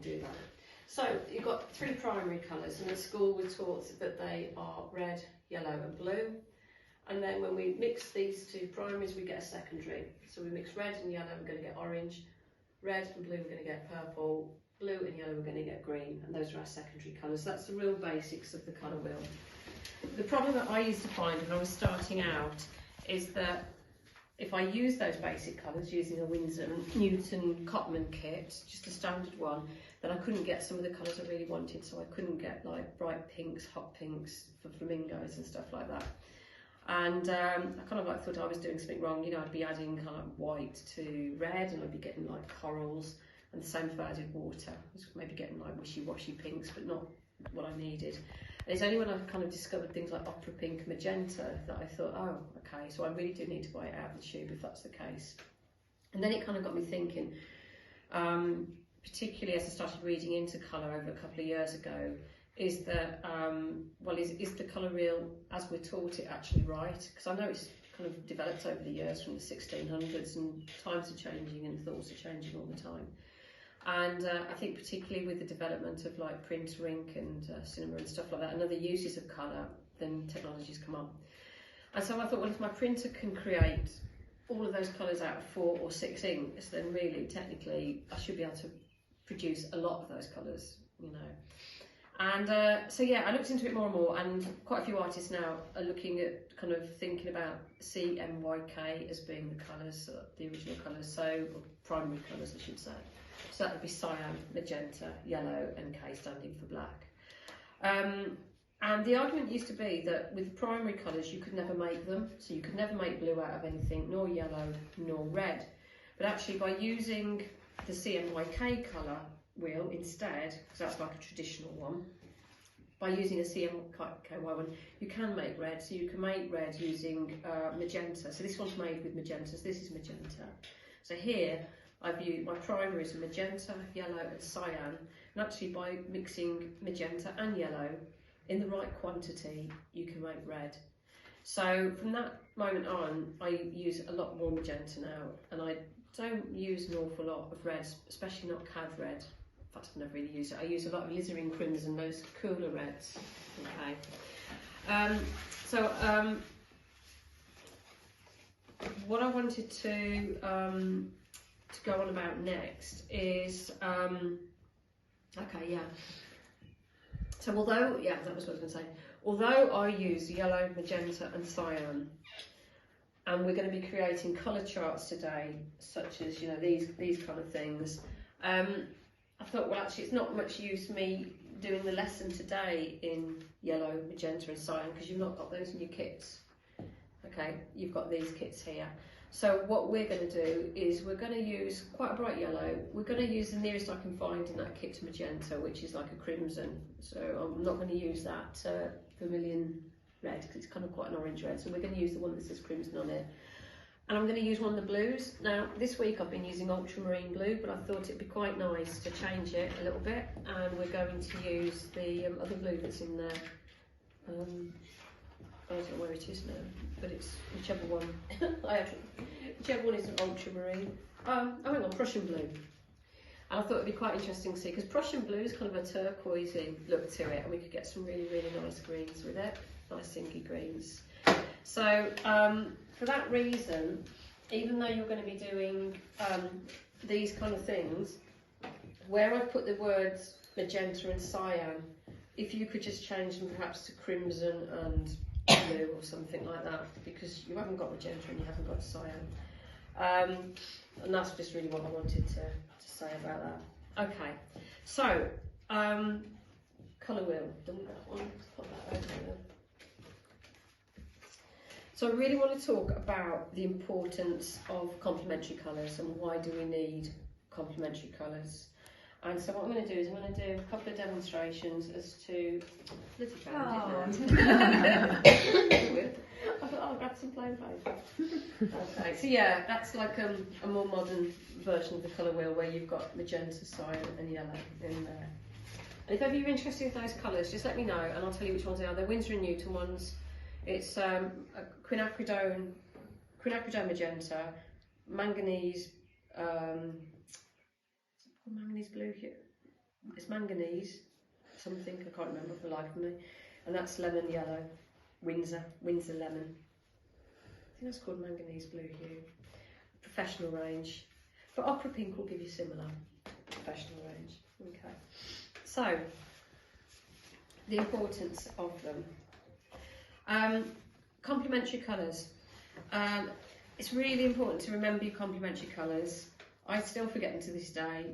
do that. So you've got 3 primary colours, and at school we're taught that they are red, yellow and blue. And then when we mix these 2 primaries, we get a secondary. So we mix red and yellow, we're going to get orange. Red and blue, we're going to get purple. Blue and yellow, we're going to get green. And those are our secondary colours. That's the real basics of the colour wheel. The problem that I used to find when I was starting out is that if I use those basic colours using a Winsor and Newton Cotman kit, just a standard one, then I couldn't get some of the colours I really wanted. So I couldn't get like bright pinks, hot pinks for flamingos and stuff like that. And I kind of like thought I was doing something wrong. You know, I'd be adding kind of white to red, and I'd be getting like corals, and the same if I added water. I was maybe getting like wishy-washy pinks, but not what I needed. And it's only when I kind of discovered things like opera pink, magenta, that I thought, oh, okay, so I really do need to buy it out of the tube if that's the case. And then it kind of got me thinking, particularly as I started reading into colour over a couple of years ago, is that, well, is the colour wheel as we're taught it actually right? Because I know it's kind of developed over the years from the 1600s, and times are changing and thoughts are changing all the time. And I think particularly with the development of like print, ink and cinema and stuff like that, and other uses of colour, then technology's come on. And so I thought, well, if my printer can create all of those colours out of 4 or 6 inks, then really, technically, I should be able to produce a lot of those colours, you know. And so yeah, I looked into it more and more, and quite a few artists now are looking at kind of thinking about CMYK as being the colours, the original colours, so or primary colours I should say. So that would be cyan, magenta, yellow and K standing for black. And the argument used to be that with primary colours you could never make them, so you could never make blue out of anything, nor yellow, nor red. But actually by using the CMYK colour wheel instead, because that's like a traditional one, by using a CMYK one, you can make red. So you can make red using magenta. So this one's made with magentas, this is magenta. So here I've used, my primaries are magenta, yellow and cyan, and actually by mixing magenta and yellow in the right quantity you can make red. So from that moment on I use a lot more magenta now, and I don't use an awful lot of red, especially not cad red. In fact, I've never really used it. I use a lot of alizarin crimson, those cooler reds. Okay. What I wanted to go on about next is okay, yeah. So although, yeah, that was what I was going to say. Although I use yellow, magenta and cyan, and we're going to be creating colour charts today, such as, you know, these kind of things, I thought, well, actually, it's not much use me doing the lesson today in yellow, magenta and cyan, because you've not got those in your kits. Okay, you've got these kits here. So what we're going to do is we're going to use quite a bright yellow. We're going to use the nearest I can find in that kit to magenta, which is like a crimson. So I'm not going to use that vermilion red, because it's kind of quite an orange red. So we're going to use the one that says crimson on it. And I'm going to use one of the blues. Now, this week I've been using ultramarine blue, but I thought it'd be quite nice to change it a little bit. And we're going to use the other blue that's in there. I don't know where it is now, but it's whichever one. Whichever one is an ultramarine. Oh, hang on, Prussian blue. And I thought it'd be quite interesting to see, because Prussian blue is kind of a turquoisey look to it, and we could get some really, really nice greens with it. Nice inky greens. So for that reason, even though you're going to be doing these kind of things, where I've put the words magenta and cyan, if you could just change them perhaps to crimson and blue or something like that, because you haven't got magenta and you haven't got cyan. And that's just really what I wanted to say about that. Okay, so colour wheel, done with that one, let's put that over there. So I really want to talk about the importance of complementary colours and why do we need complementary colours. And so what I'm going to do is I'm going to do a couple of demonstrations as to... Little challenge, isn't it? I thought, I'll grab some plain paper. Okay, so yeah, that's like a more modern version of the colour wheel where you've got magenta, cyan and yellow in there. And if ever you're interested in those colours, just let me know and I'll tell you which ones they are. They're Winsor and Newton ones. It's a Quinacridone magenta, Maganese, Maganese blue here. It's Maganese, something, I can't remember for the life of me. And that's lemon yellow, Winsor lemon. I think that's called Maganese blue hue. Professional range. But opera pink will give you similar professional range. Okay. So, the importance of them. Complementary colours. It's really important to remember your complementary colours. I still forget them to this day.